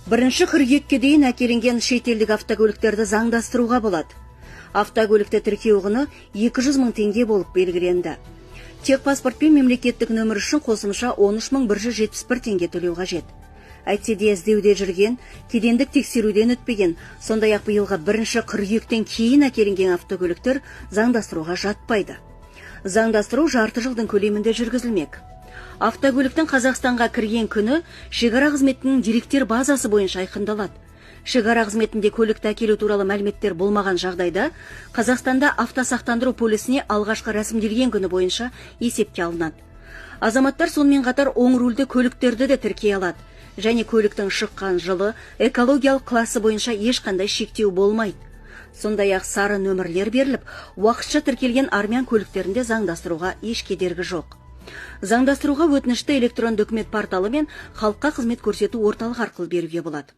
Бірінші қыркүйекке дейін әкелінген шетелдік автокөліктерді заңдастыруға болады. Автокөлікті тіркеу құны 200 мың теңге болып белгіленді. Тек паспорт пен мемлекеттік нөмір үшін қосымша 13.171 теңге төлеу қажет. Әйтсе де іздеуде жүрген, кедендік тексеруден өтпеген, сондай-ақ биылғы бірінші қыркүйектен кейін әкелінген автокөліктер заңдастыруға жатпайды. Заңдастыру жарты жылдың көлемінде жүргізілмек. Автокөліктің Қазақстанға кірген күні шекара қызметінің деректер базасы бойынша айқындалады. Шекара қызметінде көлікті әкелу туралы мәліметтер болмаған жағдайда Қазақстанда автосақтандыру полисіне алғашқы рәсімделген күні бойынша есепке алынады. Азаматтар сонымен қатар оң рульді көліктерді де тіркей алады және көліктің шыққан жылы экологиялық классы бойынша ешқандай шектеу болмайды. Сондай-ақ сары нөмірлер беріліп, уақытша тіркелген армян көліктерінде заңдастыруға еш кедергі жоқ. Заңдастыруға өтінішті электронды үкімет порталы мен халыққа қызмет көрсету орталығы арқылы беруге болады.